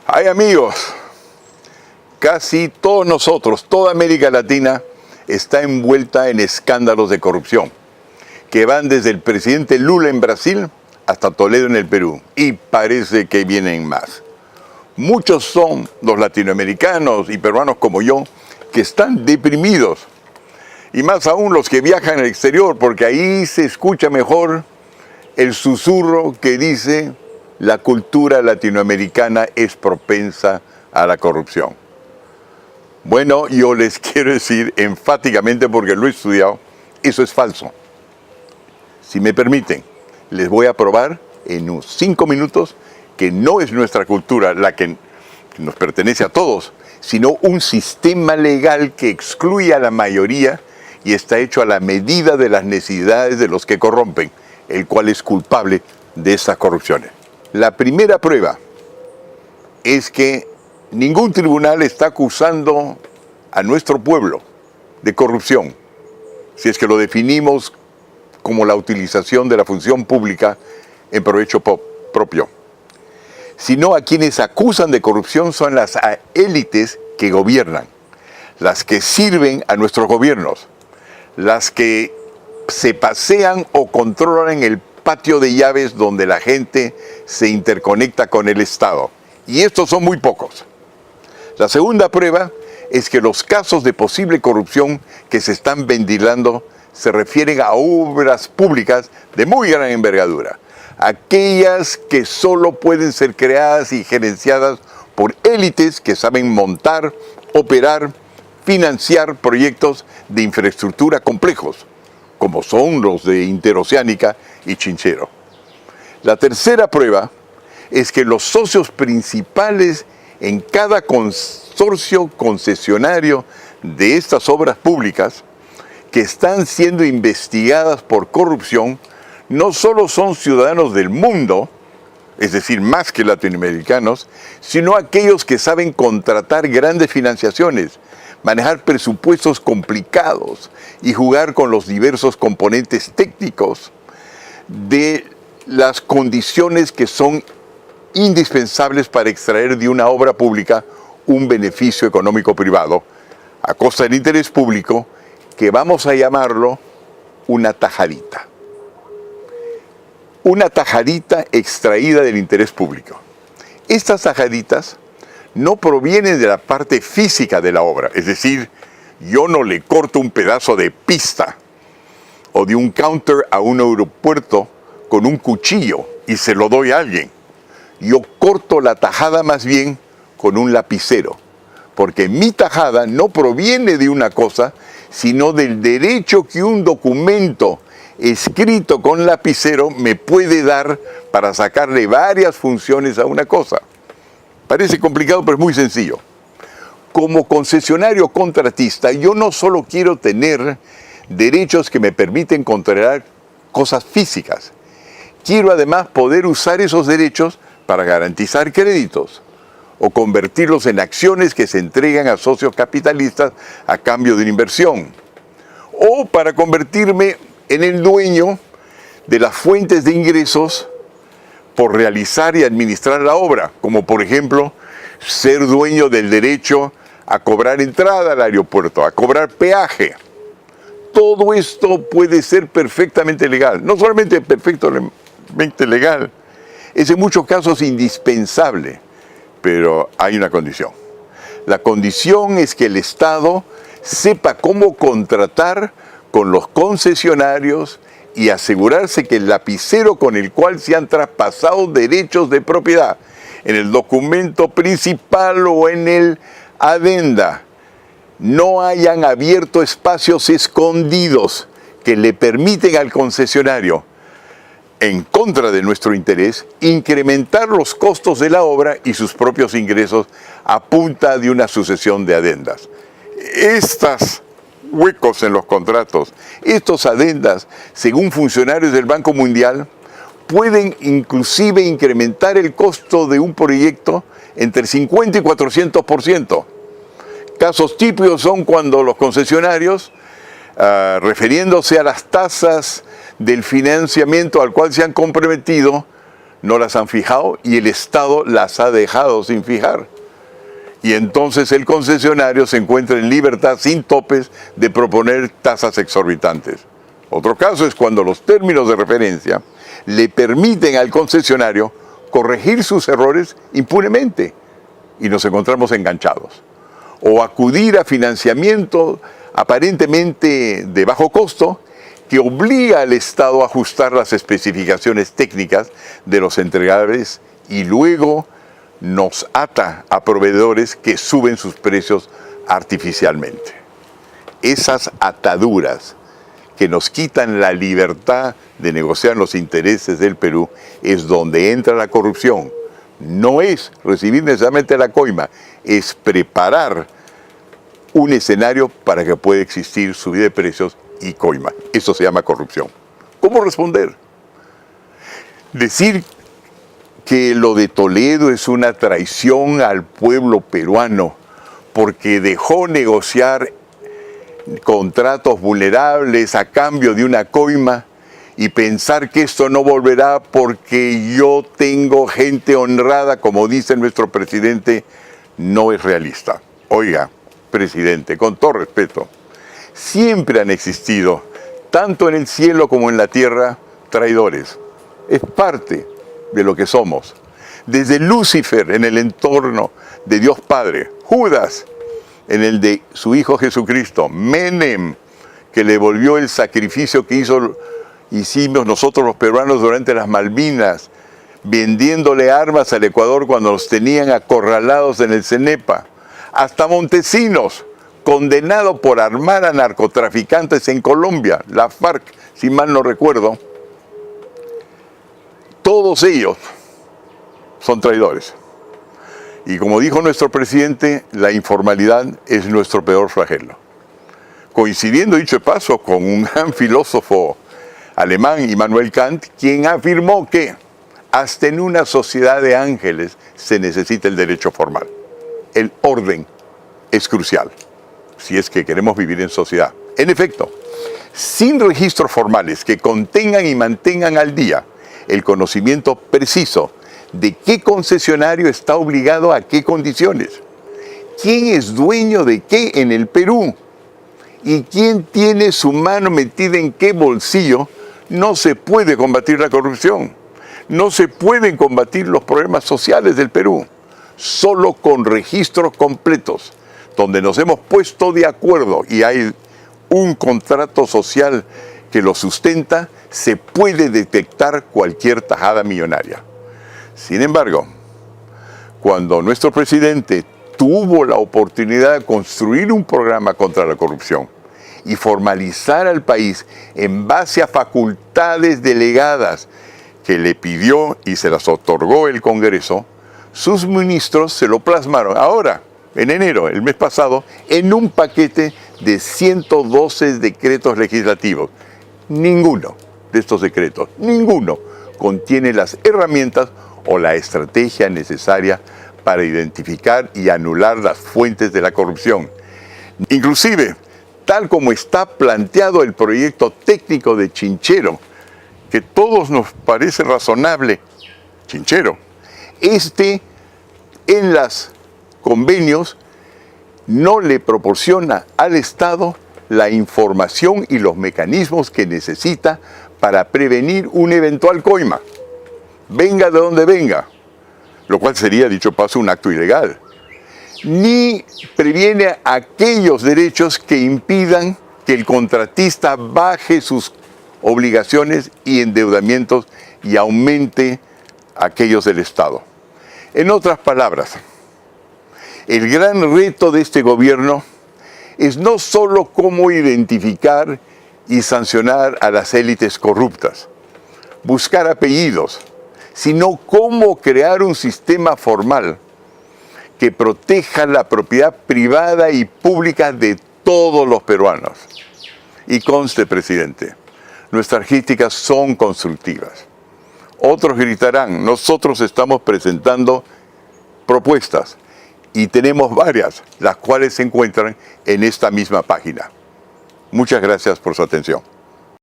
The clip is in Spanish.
Ay, amigos, casi todos nosotros, toda América Latina está envuelta en escándalos de corrupción que van desde el presidente Lula en Brasil hasta Toledo en el Perú, y parece que vienen más. Muchos son los latinoamericanos y peruanos como yo que están deprimidos, y más aún los que viajan al exterior, porque ahí se escucha mejor el susurro que dice: la cultura latinoamericana es propensa a la corrupción. Bueno, yo les quiero decir enfáticamente, porque lo he estudiado, eso es falso. Si me permiten, les voy a probar en unos 5 minutos que no es nuestra cultura la que nos pertenece a todos, sino un sistema legal que excluye a la mayoría y está hecho a la medida de las necesidades de los que corrompen, el cual es culpable de estas corrupciones. La primera prueba es que ningún tribunal está acusando a nuestro pueblo de corrupción, si es que lo definimos como la utilización de la función pública en provecho propio. Sino a quienes acusan de corrupción son las élites que gobiernan, las que sirven a nuestros gobiernos, las que se pasean o controlan el patio de llaves donde la gente se interconecta con el Estado. Y estos son muy pocos. La segunda prueba es que los casos de posible corrupción que se están ventilando se refieren a obras públicas de muy gran envergadura, aquellas que solo pueden ser creadas y gerenciadas por élites que saben montar, operar, financiar proyectos de infraestructura complejos, como son los de Interoceánica y Chinchero. La tercera prueba es que los socios principales en cada consorcio concesionario de estas obras públicas que están siendo investigadas por corrupción no solo son ciudadanos del mundo, es decir, más que latinoamericanos, sino aquellos que saben contratar grandes financiaciones, manejar presupuestos complicados y jugar con los diversos componentes técnicos de las condiciones que son indispensables para extraer de una obra pública un beneficio económico privado a costa del interés público, que vamos a llamarlo una tajadita. Una tajadita extraída del interés público. Estas tajaditas no provienen de la parte física de la obra, es decir, yo no le corto un pedazo de pista o de un counter a un aeropuerto con un cuchillo y se lo doy a alguien. Yo corto la tajada más bien con un lapicero, porque mi tajada no proviene de una cosa, sino del derecho que un documento escrito con lapicero me puede dar para sacarle varias funciones a una cosa. Parece complicado, pero es muy sencillo. Como concesionario contratista, yo no solo quiero tener derechos que me permiten controlar cosas físicas, quiero además poder usar esos derechos para garantizar créditos o convertirlos en acciones que se entregan a socios capitalistas a cambio de una inversión, o para convertirme en el dueño de las fuentes de ingresos por realizar y administrar la obra, como por ejemplo ser dueño del derecho a cobrar entrada al aeropuerto, a cobrar peaje. Todo esto puede ser perfectamente legal, no solamente perfectamente legal, es en muchos casos indispensable, pero hay una condición. La condición es que el Estado sepa cómo contratar con los concesionarios y asegurarse que el lapicero con el cual se han traspasado derechos de propiedad en el documento principal o en el adenda no hayan abierto espacios escondidos que le permiten al concesionario, en contra de nuestro interés, incrementar los costos de la obra y sus propios ingresos a punta de una sucesión de adendas. Estos huecos en los contratos, estos adendas, según funcionarios del Banco Mundial, pueden inclusive incrementar el costo de un proyecto entre 50 y 400%. Casos típicos son cuando los concesionarios, refiriéndose a las tasas del financiamiento al cual se han comprometido, no las han fijado y el Estado las ha dejado sin fijar. Y entonces el concesionario se encuentra en libertad sin topes de proponer tasas exorbitantes. Otro caso es cuando los términos de referencia le permiten al concesionario corregir sus errores impunemente y nos encontramos enganchados. O acudir a financiamiento aparentemente de bajo costo que obliga al Estado a ajustar las especificaciones técnicas de los entregables y luego nos ata a proveedores que suben sus precios artificialmente. Esas ataduras que nos quitan la libertad de negociar los intereses del Perú es donde entra la corrupción. No es recibir necesariamente la coima, es preparar un escenario para que pueda existir subida de precios y coima. Eso se llama corrupción. ¿Cómo responder? Decir que lo de Toledo es una traición al pueblo peruano porque dejó negociar contratos vulnerables a cambio de una coima y pensar que esto no volverá porque yo tengo gente honrada, como dice nuestro presidente, no es realista. Oiga, presidente, con todo respeto, siempre han existido, tanto en el cielo como en la tierra, traidores. Es parte de lo que somos. Desde Lucifer en el entorno de Dios Padre, Judas en el de su Hijo Jesucristo, Menem, que le devolvió el sacrificio que hicimos nosotros los peruanos durante las Malvinas, vendiéndole armas al Ecuador cuando los tenían acorralados en el Cenepa, hasta Montesinos, condenado por armar a narcotraficantes en Colombia, la FARC, si mal no recuerdo. Todos ellos son traidores. Y como dijo nuestro presidente, la informalidad es nuestro peor flagelo. Coincidiendo, dicho de paso, con un gran filósofo alemán, Immanuel Kant, quien afirmó que hasta en una sociedad de ángeles se necesita el derecho formal. El orden es crucial, si es que queremos vivir en sociedad. En efecto, sin registros formales que contengan y mantengan al día el conocimiento preciso de qué concesionario está obligado a qué condiciones, quién es dueño de qué en el Perú y quién tiene su mano metida en qué bolsillo, no se puede combatir la corrupción, no se pueden combatir los problemas sociales del Perú. Solo con registros completos, donde nos hemos puesto de acuerdo y hay un contrato social que lo sustenta, se puede detectar cualquier tajada millonaria. Sin embargo, cuando nuestro presidente tuvo la oportunidad de construir un programa contra la corrupción y formalizar al país en base a facultades delegadas que le pidió y se las otorgó el Congreso, sus ministros se lo plasmaron ahora, en enero, el mes pasado, en un paquete de 112 decretos legislativos. Ninguno de estos decretos, ninguno contiene las herramientas o la estrategia necesaria para identificar y anular las fuentes de la corrupción. Inclusive, tal como está planteado el proyecto técnico de Chinchero, que todos nos parece razonable, Chinchero, en los convenios no le proporciona al Estado la información y los mecanismos que necesita para prevenir una eventual coima, venga de donde venga, lo cual sería, dicho paso, un acto ilegal. Ni previene aquellos derechos que impidan que el contratista baje sus obligaciones y endeudamientos y aumente aquellos del Estado. En otras palabras, el gran reto de este gobierno es no solo cómo identificar y sancionar a las élites corruptas, buscar apellidos, sino cómo crear un sistema formal que proteja la propiedad privada y pública de todos los peruanos. Y conste, presidente, nuestras críticas son constructivas. Otros gritarán, nosotros estamos presentando propuestas y tenemos varias, las cuales se encuentran en esta misma página. Muchas gracias por su atención.